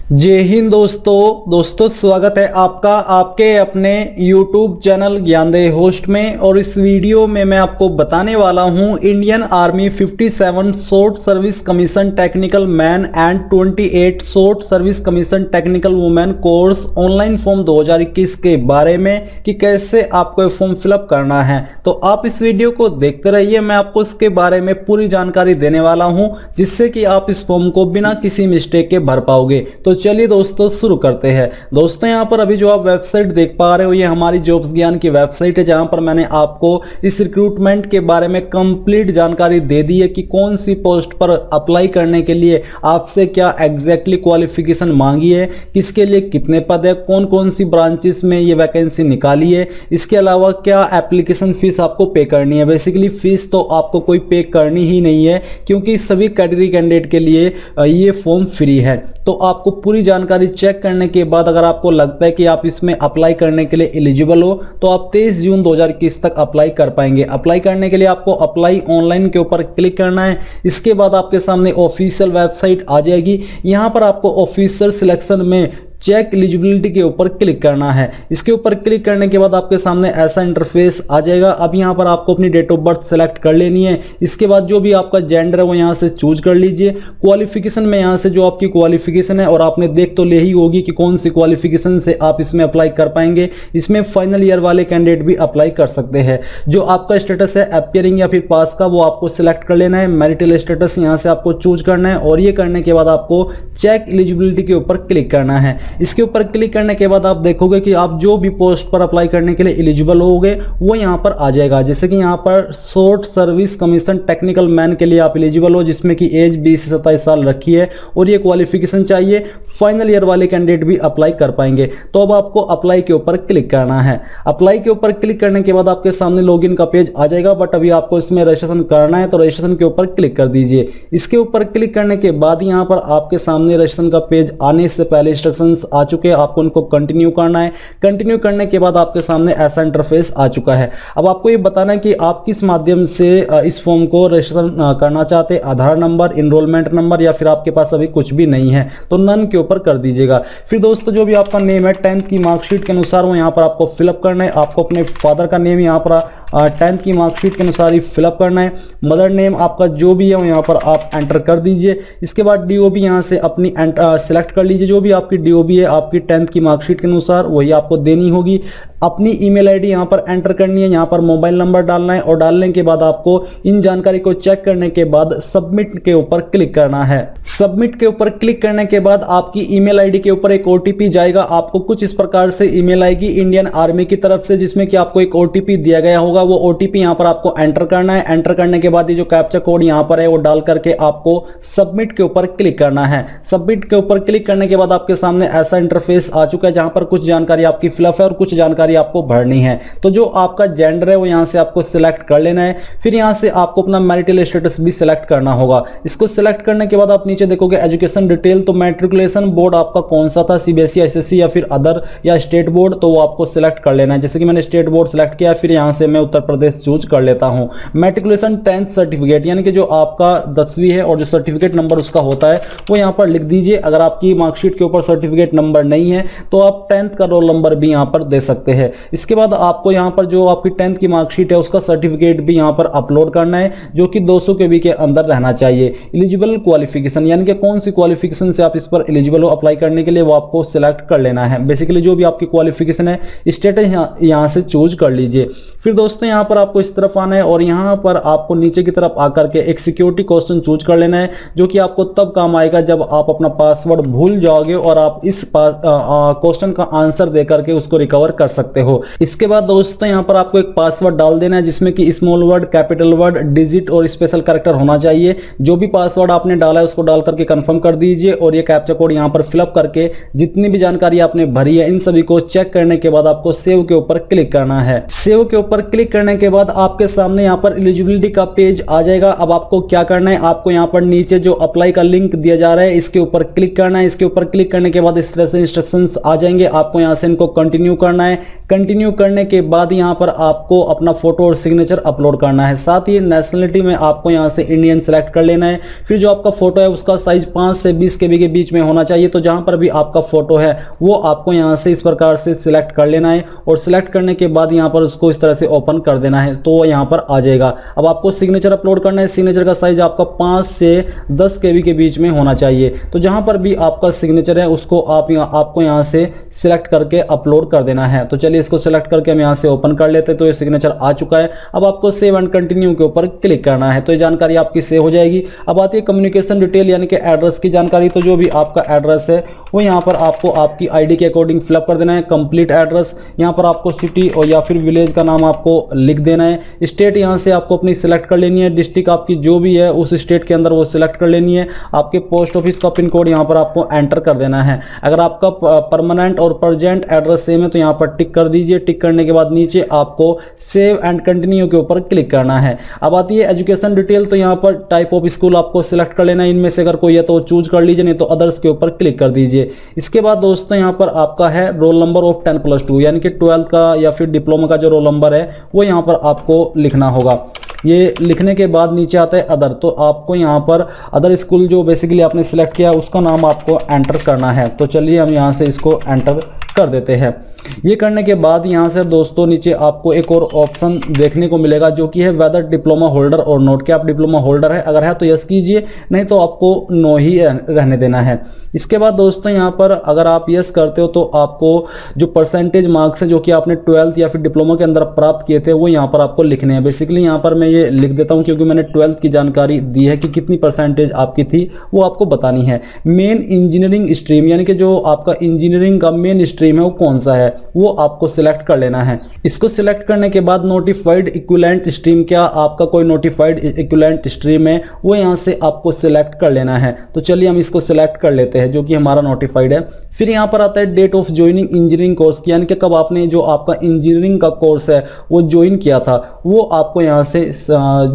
जय हिंद दोस्तों स्वागत है आपका आपके अपने YouTube चैनल ज्ञानदेह होस्ट में। और इस वीडियो में मैं आपको बताने वाला हूं Indian army 57 short service commission technical man and 28 short service commission technical women course online form 2021 के बारे में कि कैसे आपको ये फॉर्म फिलअप करना है। तो आप इस वीडियो को देखते रहिए, मैं आपको इसके बारे में पूरी जानकारी देने वाला हूं जिससे कि आप इस फॉर्म को बिना किसी मिस्टेक के भर पाओगे। तो चलिए दोस्तों शुरू करते हैं। दोस्तों यहाँ पर अभी जो आप वेबसाइट देख पा रहे हो ये हमारी जॉब्स ज्ञान की वेबसाइट है, जहां पर मैंने आपको इस रिक्रूटमेंट के बारे में कंप्लीट जानकारी दे दी है कि कौन सी पोस्ट पर अप्लाई करने के लिए आपसे क्या एग्जैक्टली क्वालिफिकेशन मांगी है, किसके लिए कितने पद है, कौन कौन सी ब्रांचेस में ये वैकेंसी निकाली है, इसके अलावा क्या एप्लीकेशन फीस आपको पे करनी है। बेसिकली फीस तो आपको कोई पे करनी ही नहीं है क्योंकि सभी कैटेगरी कैंडिडेट के लिए ये फॉर्म फ्री है। तो आपको पूरी जानकारी चेक करने के बाद अगर आपको लगता है कि आप इसमें अप्लाई करने के लिए एलिजिबल हो तो आप 23 जून 2021 तक अप्लाई कर पाएंगे। अप्लाई करने के लिए आपको अप्लाई ऑनलाइन के ऊपर क्लिक करना है। इसके बाद आपके सामने ऑफिशियल वेबसाइट आ जाएगी। यहां पर आपको ऑफिशियल सिलेक्शन में चेक एलिजिबिलिटी के ऊपर क्लिक करना है। इसके ऊपर क्लिक करने के बाद आपके सामने ऐसा इंटरफेस आ जाएगा। अब यहाँ पर आपको अपनी डेट ऑफ बर्थ सेलेक्ट कर लेनी है। इसके बाद जो भी आपका जेंडर है वो यहाँ से चूज कर लीजिए। क्वालिफिकेशन में यहाँ से जो आपकी क्वालिफिकेशन है, और आपने देख तो ले ही होगी कि कौन सी क्वालिफिकेशन से आप इसमें अप्लाई कर पाएंगे। इसमें फाइनल ईयर वाले कैंडिडेट भी अप्लाई कर सकते हैं। जो आपका स्टेटस है अपियरिंग या फिर पास का, वो आपको सिलेक्ट कर लेना है। मैरिटल स्टेटस यहाँ से आपको चूज करना है और ये करने के बाद आपको चेक एलिजिबिलिटी के ऊपर क्लिक करना है। इसके ऊपर क्लिक करने के बाद आप देखोगे कि आप जो भी पोस्ट पर अप्लाई करने के लिए एलिजिबल होगे वो यहां पर आ जाएगा। जैसे कि यहां पर short service commission technical man के लिए आप एलिजिबल हो, जिसमें कि एज 20 से 27 साल रखी है और ये क्वालिफिकेशन चाहिए। फाइनल ईयर वाले कैंडिडेट भी अप्लाई कर पाएंगे। तो अब आपको अप्लाई के ऊपर क्लिक करना है। अप्लाई के ऊपर क्लिक करने के बाद आपके सामने लॉगिन का पेज आ जाएगा, बट अभी आपको इसमें रजिस्ट्रेशन करना है तो रजिस्ट्रेशन के ऊपर क्लिक कर दीजिए। इसके ऊपर क्लिक करने के बाद यहां पर आपके सामने रजिस्ट्रेशन का पेज आने से पहले इंस्ट्रक्शंस आ चुके हैं, आपको उनको कंटिन्यू करना है। कंटिन्यू करने के बाद आपके सामने ऐसा इंटरफेस आ चुका है। अब आपको ये बताना है कि आप किस माध्यम से इस फॉर्म को रजिस्ट्रेशन करना चाहते हैं, आधार नंबर, इनरोलमेंट नंबर, या फिर आपके पास अभी कुछ भी नहीं है तो नन के ऊपर कर दीजिएगा। फिर दोस्तों जो भी आपका नेम है 10th की मार्कशीट के अनुसार वो यहाँ पर आपको फिलअप करना है। आपको अपने फादर का नेम यहाँ पर 10th की मार्कशीट के अनुसार ही फिलअप करना है। मदर नेम आपका जो भी है वो यहाँ पर आप एंटर कर दीजिए। इसके बाद डीओबी यहाँ से अपनी सिलेक्ट कर लीजिए। जो भी आपकी डीओबी है आपकी 10th की मार्कशीट के अनुसार वही आपको देनी होगी। अपनी ईमेल आईडी यहाँ पर एंटर करनी है, यहाँ पर मोबाइल नंबर डालना है और डालने के बाद आपको इन जानकारी को चेक करने के बाद सबमिट के ऊपर क्लिक करना है। सबमिट के ऊपर क्लिक करने के बाद आपकी ईमेल आईडी के ऊपर एक ओटीपी जाएगा। आपको कुछ इस प्रकार से ईमेल आएगी इंडियन आर्मी की तरफ से, जिसमें कि आपको एक ओटीपी दिया गया होगा। वो ओटीपी यहाँ पर आपको एंटर करना है। एंटर करने के बाद ये जो कैप्चा कोड यहाँ पर है वो डाल करके आपको सबमिट के ऊपर क्लिक करना है। सबमिट के ऊपर क्लिक करने के बाद आपके सामने ऐसा इंटरफेस आ चुका है जहां पर कुछ जानकारी आपकी फिलअप है और कुछ जानकारी आपको भरनी है। तो जो आपका जेंडर है वो यहां से आपको सिलेक्ट कर लेना है। फिर यहां से आपको अपना मैरिटल स्टेटस भी सिलेक्ट करना होगा। इसको सिलेक्ट करने के बाद आप नीचे देखोगे एजुकेशन डिटेल, तो मैट्रिकुलेशन बोर्ड आपका कौन सा था, सीबीएसई, एसएससी या फिर अदर या स्टेट बोर्ड, तो वो आपको सिलेक्ट कर लेना है। जैसे कि मैंने स्टेट बोर्ड सिलेक्ट किया, फिर यहां से मैं उत्तर प्रदेश चूज कर लेता हूं। मैट्रिकुलेशन 10th सर्टिफिकेट यानी कि जो आपका 10वीं है और जो सर्टिफिकेट नंबर उसका होता है वो यहां पर लिख दीजिए। अगर आपकी मार्कशीट के ऊपर सर्टिफिकेट नंबर नहीं है तो आप 10th का रोल नंबर भी यहां पर दे सकते हैं। इसके बाद आपको यहां पर जो आपकी 10th की मार्कशीट है उसका सर्टिफिकेट भी यहां पर अपलोड करना है, जो कि 200 केबी के अंदर रहना चाहिए। एलिजिबल क्वालिफिकेशन यानी कि कौन सी क्वालिफिकेशन से आप इस पर एलिजिबल हो अप्लाई करने के लिए वो आपको सिलेक्ट कर लेना है। बेसिकली जो भी आपकी क्वालिफिकेशन है स्टेटस यहां से चूज कर लीजिए। फिर दोस्तों यहां पर आपको इस तरफ आना है और यहां पर आपको नीचे की तरफ आकर के एक सिक्योरिटी क्वेश्चन चूज कर लेना है, जो कि आपको तब काम आएगा जब आप अपना पासवर्ड भूल जाओगे और आप इस क्वेश्चन का आंसर देकर के उसको रिकवर कर सकते हो। इसके बाद दोस्तों यहां पर आपको एक पासवर्ड डाल देना है जिसमें कि small word, capital word, digit और स्पेशल कैरेक्टर होना चाहिए। जो भी पासवर्ड आपने डाला है उसको डाल करके कंफर्म कर दीजिए और ये कैप्चा कोड यहां पर फिलअप करके जितनी भी जानकारी आपने भरी है इन सभी को चेक करने के बाद आपको सेव के ऊपर क्लिक करना है। सेव के ऊपर क्लिक करने के बाद आपके सामने यहाँ पर एलिजिबिलिटी का पेज आ जाएगा। अब आपको क्या करना है, आपको यहाँ पर नीचे जो अप्लाई का लिंक दिया जा रहा है इसके ऊपर क्लिक करना है। इसके ऊपर क्लिक करने के बाद इस तरह से इंस्ट्रक्शंस आ जाएंगे। आपको यहाँ से इनको कंटिन्यू करना है। कंटिन्यू करने के बाद यहाँ पर आपको अपना फोटो और सिग्नेचर अपलोड करना है। साथ ही नेशनलिटी में आपको यहाँ से इंडियन सेलेक्ट कर लेना है। फिर जो आपका फोटो है उसका साइज 5 से 20 KB के बीच में होना चाहिए। तो जहाँ पर भी आपका फोटो है वो आपको यहाँ से इस प्रकार से सिलेक्ट कर लेना है और सिलेक्ट करने के बाद यहाँ पर उसको इस तरह से ओपन कर देना है तो यहाँ पर आ जाएगा। अब आपको सिग्नेचर अपलोड करना है। सिग्नेचर का साइज आपका 5 से 10 KB के बीच में होना चाहिए। तो जहाँ पर भी आपका सिग्नेचर है उसको आपको यहाँ से सिलेक्ट करके अपलोड कर देना है। तो चलिए इसको सिलेक्ट करके हम यहाँ से ओपन कर लेते हैं। तो ये सिग्नेचर आ चुका है। अब आपको सेव एंड कंटिन्यू के ऊपर क्लिक करना है तो ये जानकारी आपकी सेव हो जाएगी। अब आती है कम्युनिकेशन डिटेल यानी कि एड्रेस की जानकारी। तो जो भी आपका एड्रेस है वो यहाँ पर आपको आपकी आईडी के अकॉर्डिंग फिलअप कर देना है। कंप्लीट एड्रेस यहाँ पर आपको सिटी और या फिर विलेज का नाम आपको लिख देना है। स्टेट यहाँ से आपको अपनी सिलेक्ट कर लेनी है। डिस्ट्रिक्ट आपकी जो भी है उस स्टेट के अंदर वो सिलेक्ट कर लेनी है। आपके पोस्ट ऑफिस का पिन कोड यहाँ पर आपको एंटर कर देना है। अगर आपका परमानेंट और प्रेजेंट एड्रेस सेम है तो यहाँ पर टिक कर दीजिए। टिक करने के बाद नीचे आपको सेव एंड कंटिन्यू के ऊपर क्लिक करना है। अब आती है एजुकेशन डिटेल। तो यहाँ पर टाइप ऑफ स्कूल आपको सिलेक्ट कर लेना है। इनमें से अगर कोई है तो चूज कर लीजिए, नहीं तो अदर्स के ऊपर क्लिक कर दीजिए। इसके बाद दोस्तों यहाँ पर आपका है रोल नंबर ऑफ 10+2 यानी कि 12th का या फिर डिप्लोमा का जो रोल नंबर है वो यहाँ पर आपको लिखना होगा। ये लिखने के बाद नीचे आता है अदर। तो आपको यहाँ पर अदर स्कूल जो बेसिकली आपने सिलेक्ट किया उसका नाम आपको एंटर करना है। तो चलिए हम यहाँ से इसको एंटर कर देते हैं। ये करने के बाद यहाँ से दोस्तों नीचे आपको एक और ऑप्शन देखने को मिलेगा जो कि है वेदर डिप्लोमा होल्डर और नोट। क्या आप डिप्लोमा होल्डर है? अगर है तो यस कीजिए, नहीं तो आपको नो ही रहने देना है। इसके बाद दोस्तों यहाँ पर अगर आप यस करते हो तो आपको जो परसेंटेज मार्क्स है जो कि आपने 12th या फिर डिप्लोमा के अंदर प्राप्त किए थे वो यहाँ पर आपको लिखने हैं। बेसिकली यहाँ पर मैं ये लिख देता हूँ क्योंकि मैंने 12th की जानकारी दी है कि कितनी परसेंटेज आपकी थी वो आपको बतानी है। मेन इंजीनियरिंग स्ट्रीम यानी कि जो आपका इंजीनियरिंग का मेन स्ट्रीम है वो कौन सा है वो आपको सिलेक्ट कर लेना है। इसको सिलेक्ट करने के बाद नोटिफाइड इक्विवेलेंट स्ट्रीम, क्या आपका कोई नोटिफाइड इक्विवेलेंट स्ट्रीम है वो यहाँ से आपको सिलेक्ट कर लेना है। तो चलिए हम इसको सिलेक्ट कर लेते हैं जो कि हमारा नोटिफाइड है। फिर यहाँ पर आता है date of joining engineering course की, यानी कि कब आपने जो आपका इंजीनियरिंग का कोर्स है वो ज्वाइन किया था वो आपको यहाँ से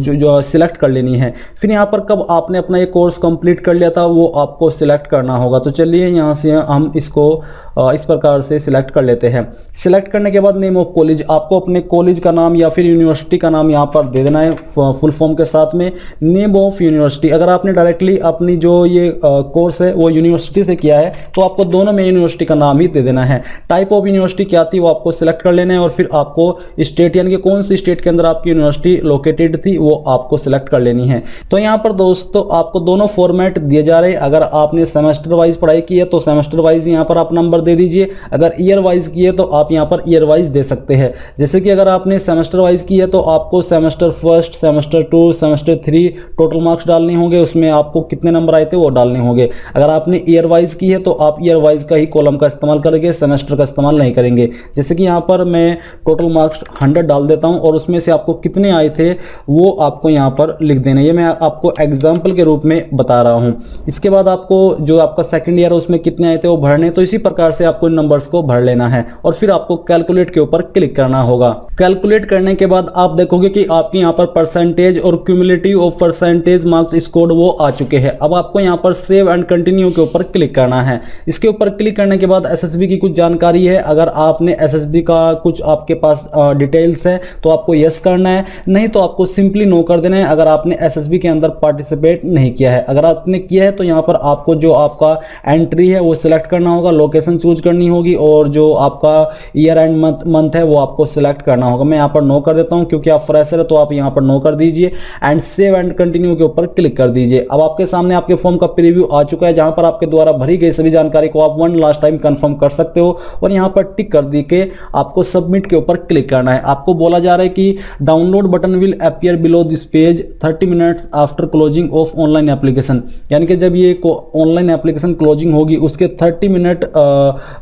जो सिलेक्ट कर लेनी है। फिर यहाँ पर कब आपने अपना ये कोर्स कंप्लीट कर लिया था वो आपको सिलेक्ट करना होगा। तो चलिए यहाँ से हम इसको इस प्रकार से सिलेक्ट कर लेते हैं। सिलेक्ट करने के बाद नेम ऑफ कॉलेज, आपको अपने कॉलेज का नाम या फिर यूनिवर्सिटी का नाम यहाँ पर दे देना है फुल फॉर्म के साथ में। नेम ऑफ यूनिवर्सिटी, अगर आपने डायरेक्टली अपनी जो ये कोर्स है वो यूनिवर्सिटी से किया है तो आपको दोनों में यूनिवर्सिटी का नाम ही दे देना है। टाइप ऑफ यूनिवर्सिटी क्या थी वो आपको सिलेक्ट कर लेना है और फिर आपको स्टेट यानी कि कौन सी स्टेट के अंदर आपकी यूनिवर्सिटी लोकेटेड थी वो आपको सिलेक्ट कर लेनी है। तो यहाँ पर दोस्तों आपको दोनों फॉर्मेट दिए जा रहे हैं। अगर आपने सेमेस्टर वाइज पढ़ाई की है तो सेमेस्टर वाइज यहाँ पर आप नंबर दे दीजिए। अगर ईयर वाइज की है तो आप यहाँ पर ईयर वाइज दे सकते हैं। जैसे कि अगर आपने सेमेस्टर वाइज की है तो आपको semester first, semester 2, semester 3 total marks डालने होंगे, उसमें आपको कितने नंबर आए थे वो डालने होंगे। अगर आपने ईयर वाइज की है तो आप ईयर वाइज का ही कॉलम का इस्तेमाल करेंगे, सेमेस्टर का इस्तेमाल नहीं करेंगे। जैसे कि यहाँ पर मैं टोटल मार्क्स 100 डाल देता हूँ और उसमें से आपको कितने आए थे वो आपको यहाँ पर लिख देना। ये मैं आपको एग्जाम्पल के रूप में बता रहा हूँ। इसके बाद आपको जो आपका सेकंड ईयर है उसमें कितने आए थे वो भरने। तो इसी प्रकार से आपको नंबर्स को भर लेना है और फिर आपको कैलकुलेट के ऊपर क्लिक करना होगा। कैलकुलेट करने के बाद आप देखोगे कि आपके यहाँ पर परसेंटेज और cumulative of percentage marks scored वो आ चुके हैं। अब आपको यहाँ पर सेव एंड कंटिन्यू के ऊपर क्लिक करना है। इसके ऊपर क्लिक करने के बाद एसएसबी की कुछ जानकारी है। अगर आपने एसएसबी का कुछ आपके पास डिटेल्स है तो आपको यस करना है, नहीं तो आपको सिंपली नो कर देना है अगर आपने एसएसबी के अंदर पार्टिसिपेट नहीं किया है। अगर आपने किया है तो यहाँ पर आपको जो आपका एंट्री है वो सिलेक्ट करना होगा, लोकेशन चूज करनी होगी और जो आपका ईयर एंड मंथ है वो आपको सिलेक्ट करना होगा। मैं यहाँ पर नो कर देता हूँ क्योंकि आप फ्रेशर है तो आप यहाँ पर नो कर दीजिए एंड सेव एंड कंटिन्यू के ऊपर क्लिक कर दीजिए। अब आपके सामने आपके फॉर्म का प्रीव्यू आ चुका है जहां पर आपके द्वारा भरी गई सभी जानकारी को आप वन लास्ट टाइम कंफर्म कर सकते हो और यहाँ पर टिक कर दी के आपको सबमिट के ऊपर क्लिक करना है। आपको बोला जा रहा है कि download button will appear below this page 30 minutes after closing of online application, यानी कि जब ये ऑनलाइन एप्लीकेशन क्लोजिंग होगी उसके 30 मिनट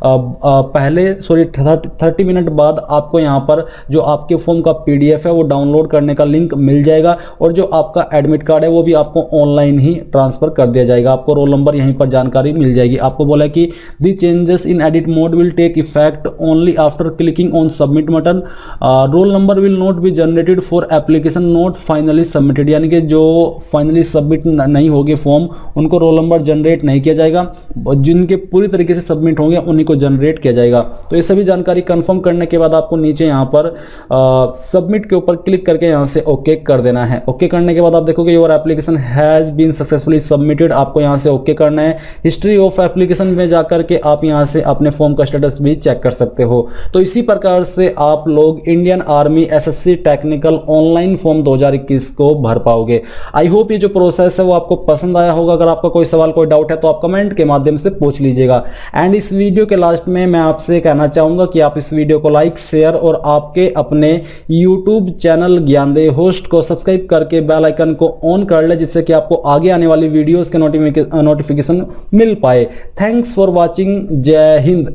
पहले 30 मिनट बाद आपको यहाँ पर जो आपके फॉर्म का पीडीएफ है वो डाउनलोड करने का लिंक मिल जाएगा और जो आपका एडमिट कार्ड है वो भी आपको ऑनलाइन ही ट्रांसफर कर दिया जाएगा। आपको रोल नंबर यहीं पर जानकारी मिल जाएगी। आपको बोला कि the changes in edit mode will take effect only after clicking on submit button. Roll number will not be generated for application not finally submitted, यानी कि जो फाइनली सबमिट नहीं होगी फॉर्म उनको रोल नंबर जनरेट नहीं किया जाएगा, जिनके पूरी तरीके से सबमिट होंगे उन्हीं को जनरेट किया जाएगा। तो ये सभी जानकारी कंफर्म करने के बाद आपको नीचे यहाँ पर सबमिट के ऊपर क्लिक करके यहाँ से ओके कर देना है। ओके करने के बाद आप देखोगे your application has been successfully submitted, आपको यहाँ से ओके करना है। हिस्ट्री ऑफ एप्लीकेशन में जाकर के आप यहाँ से अपने फॉर्म का स्टेटस भी चेक कर सकते हो। तो इसी प्रकार से आप लोग Indian army SSC technical online form 2021 को भर पाओगे। आई होप ये जो प्रोसेस है वो आपको पसंद आया होगा। अगर आपका कोई सवाल कोई डाउट है तो आप कमेंट के माध्यम से पूछ लीजिएगा। एंड इस वीडियो के लास्ट में मैं आपसे कहना चाहूंगा कि आप इस वीडियो को लाइक शेयर और आपके अपने यूट्यूब चैनल ज्ञानदेह होस्ट को सब्सक्राइब करके बेल आइकन को ऑन कर ले, जिससे कि आपको आगे आने वाली वीडियोस के नोटिफिकेशन मिल पाए। Thanks for watching. जय हिंद।